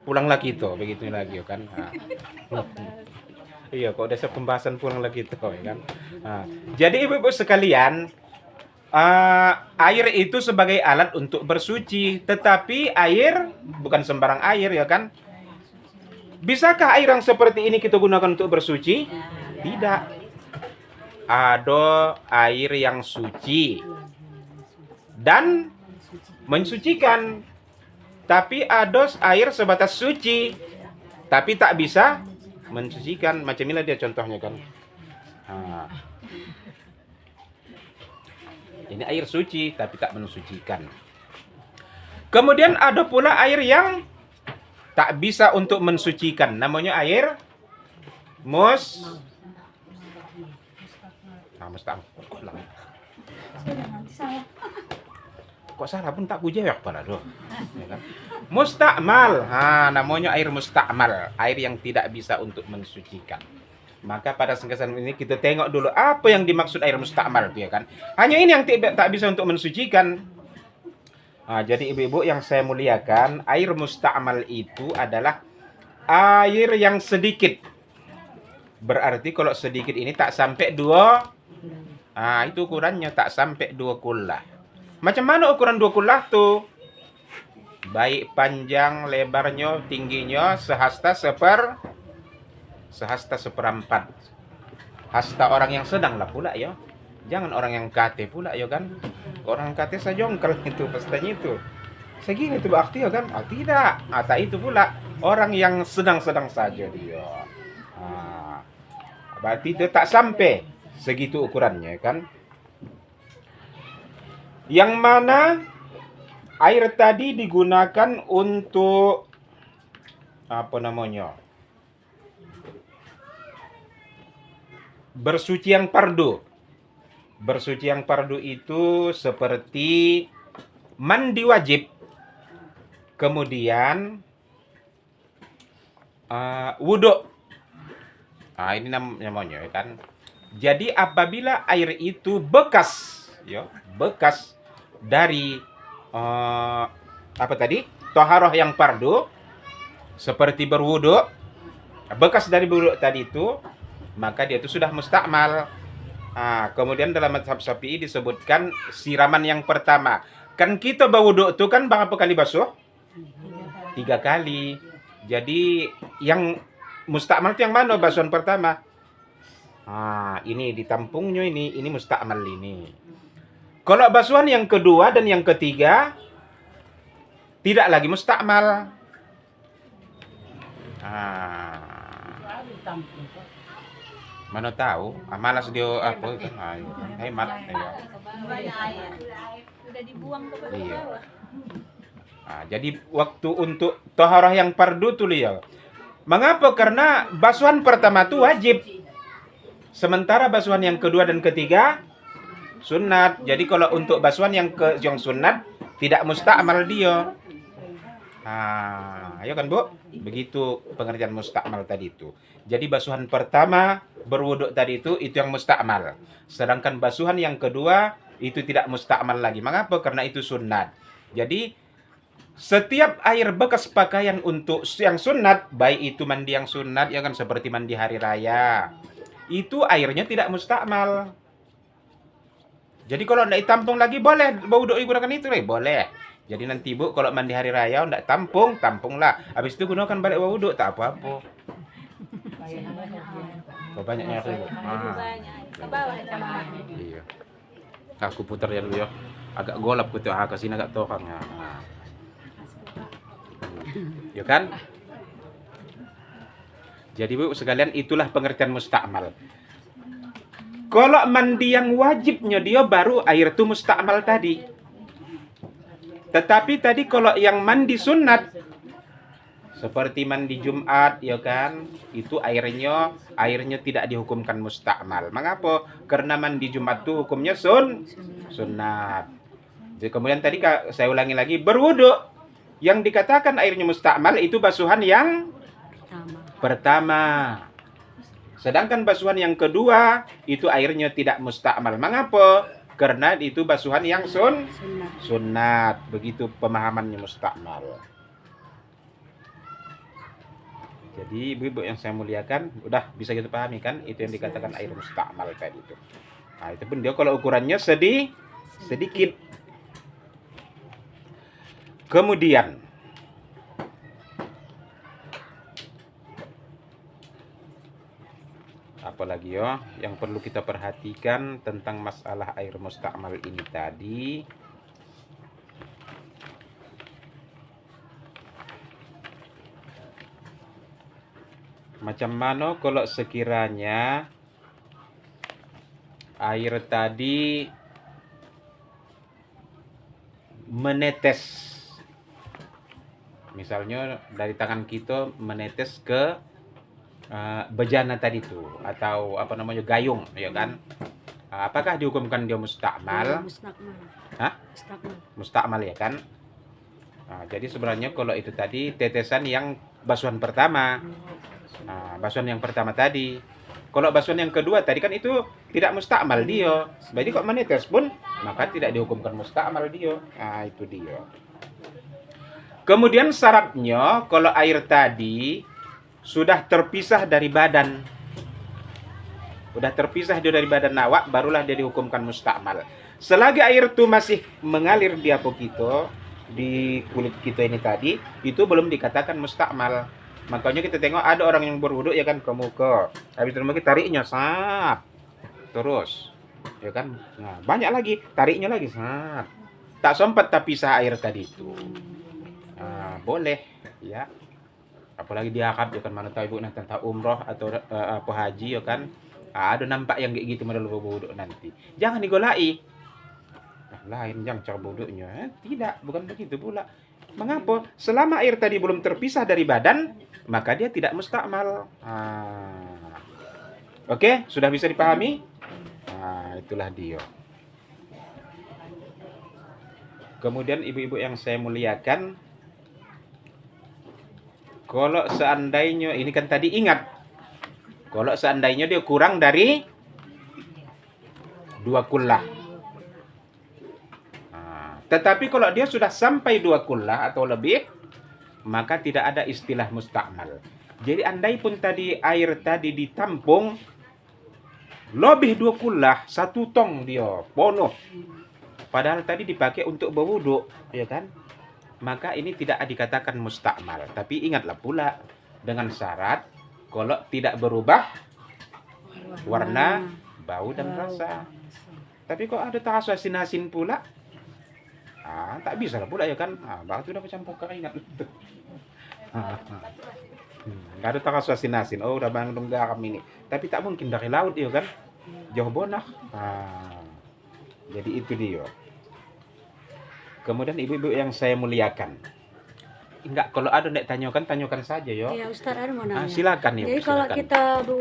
pulang lagi tuh, begitu lagi kan. Nah. Iya, kok udah pembahasan pulang lagi tuh, ya kan. Nah, jadi ibu-ibu sekalian, air itu sebagai alat untuk bersuci, tetapi air bukan sembarang air, ya kan. Bisakah air yang seperti ini kita gunakan untuk bersuci? Tidak. Ada air yang suci dan mensucikan. Tapi ada air sebatas suci, tapi tak bisa mensucikan. Macam inilah dia contohnya kan. Nah, ini air suci tapi tak mensucikan. Kemudian ada pula air yang tak bisa untuk mensucikan. Namanya air musta'mal. Kok salah pun tak kujewek pala doh. Ya kan? Musta'mal. Namanya air musta'mal, air yang tidak bisa untuk mensucikan. Maka pada kesempatan ini kita tengok dulu apa yang dimaksud air musta'mal, ya kan? Hanya ini yang tak bisa untuk mensucikan. Jadi ibu-ibu yang saya muliakan, air musta'mal itu adalah air yang sedikit. Berarti kalau sedikit ini tak sampai 2, itu ukurannya tak sampai 2 kullah. Macam mana ukuran 2 kullah tuh? Baik panjang, lebarnya, tingginya sehasta seperempat. Hasta orang yang sedang lah pula ya. Jangan orang yang kate pula ya kan. Orang kate sajongkel itu pastinya itu. Segini itu berarti ya kan? Tidak. Tak itu pula. Orang yang sedang-sedang saja dia. Berarti dia tak sampai segitu ukurannya kan. Yang mana air tadi digunakan untuk apa namanya? Bersuci yang fardu. Bersuci yang fardu itu seperti mandi wajib, kemudian wudhu. Ini namanya kan. Jadi apabila air itu bekas, ya, bekas dari apa tadi? Taharah yang fardu, seperti berwudhu, bekas dari wudhu tadi itu, maka dia itu sudah musta'mal. Kemudian dalam mazhab Syafi'i disebutkan siraman yang pertama. Kan kita berwudhu itu kan berapa kali basuh? 3 kali. Jadi yang musta'mal itu yang mana basuhan pertama? Ini ditampungnya ini musta'mal ini. Kalau basuhan yang kedua dan yang ketiga tidak lagi musta'mal. Mana tahu, malas dia apa itu. Hemat ya. Udah dibuang ke Iya. Jadi waktu untuk taharah yang fardu tuh ya. Mengapa? Karena basuhan pertama itu wajib. Sementara basuhan yang kedua dan ketiga sunat. Jadi kalau untuk basuhan yang sunat tidak musta'mal dia. Ayo kan Bu? Begitu pengertian musta'mal tadi itu. Jadi basuhan pertama berwuduk tadi itu yang musta'mal. Sedangkan basuhan yang kedua itu tidak musta'mal lagi. Mengapa? Karena itu sunat. Jadi setiap air bekas pakaian untuk yang sunat, baik itu mandi yang sunat ya kan, seperti mandi hari raya, itu airnya tidak musta'mal. Jadi kalau tidak ditampung lagi boleh berwuduk digunakan itu boleh. Jadi nanti Bu kalau mandi hari raya tidak tampunglah. Habis itu gunakan balik berwuduk, tak apa-apa. Banyaknya aku. Ke bawah sama. Iya. Aku putar ya dulu ya. Agak golap gitu, ke sini agak torang. Ya kan? Jadi Bu sekalian itulah pengertian musta'mal. Kalau mandi yang wajibnya dia baru air itu musta'mal tadi. Tetapi tadi kalau yang mandi sunat seperti mandi Jumat ya kan, itu airnya tidak dihukumkan musta'mal. Mengapa? Karena mandi Jumat itu hukumnya sunat. Jadi kemudian tadi saya ulangi lagi, berwudu yang dikatakan airnya musta'mal itu basuhan yang pertama. Sedangkan basuhan yang kedua itu airnya tidak musta'mal. Mengapa? Karena itu basuhan yang sunat. Begitu pemahamannya musta'mal. Jadi ibu-ibu yang saya muliakan, udah bisa kita pahami kan? Itu yang dikatakan air mustakmal tadi itu. Nah, itu pun dia kalau ukurannya sedikit. Kemudian apalagi ya yang perlu kita perhatikan tentang masalah air mustakmal ini tadi. Macam mana kalau sekiranya air tadi menetes, misalnya dari tangan kita menetes ke bejana tadi tuh, atau apa namanya gayung, ya kan? Apakah dihukumkan dia mustakmal? Mustakmal. Hah? Mustakmal. Mustakmal ya kan? Jadi sebenarnya kalau itu tadi tetesan yang basuhan pertama. Basuhan yang pertama tadi. Kalau basuhan yang kedua tadi kan itu tidak mustakmal dia. Jadi kok menetes pun maka tidak dihukumkan mustakmal dia. Itu dia. Kemudian syaratnya kalau air tadi sudah terpisah dari badan. Udah terpisah dia dari badan awak, barulah dia dihukumkan mustakmal. Selagi air itu masih mengalir di apa kita, di kulit kita ini tadi, itu belum dikatakan mustakmal. Makanya kita tengok ada orang yang berwuduk ya kan ke muka. Habis itu kita tariknya sap. Terus ya kan. Nah, banyak lagi, tariknya lagi sap. Tak sempat tapi pisah air tadi itu. Boleh ya. Apalagi dia akad ya kan, mana tahu ibu nanti entah umroh atau apa haji ya kan. Ada nampak yang kayak gitu model berwuduk nanti. Jangan digolai. Lain yang cara wuduknya. Tidak, bukan begitu pula. Mengapa? Selama air tadi belum terpisah dari badan, maka dia tidak mustakmal. Oke, sudah bisa dipahami? Itulah dia. Kemudian ibu-ibu yang saya muliakan, kalau seandainya, ini kan tadi ingat, kalau seandainya dia kurang dari 2 kullah. Tetapi kalau dia sudah sampai 2 kullah atau lebih, maka tidak ada istilah mustakmal. Jadi andai pun tadi air tadi ditampung lebih 2 kullah, 1 tong dia penuh. Padahal tadi dipakai untuk berwuduk, ya kan? Maka ini tidak dikatakan mustakmal. Tapi ingatlah pula dengan syarat kalau tidak berubah warna, bau dan rasa. Tapi kok ada tak asin pula? Tak bisa lah pula ya kan. Batu udah bercampur keringat. Nggak ada tak asin. Oh udah bandung garam ini. Tapi tak mungkin dari laut ya kan. Jauh bonak. Jadi itu dia. Kemudian ibu-ibu yang saya muliakan. Enggak, kalau ada yang tanyakan saja yo. Iya Ustaz, ada mau nanya. Silakan ya. Jadi kalau kita berwudu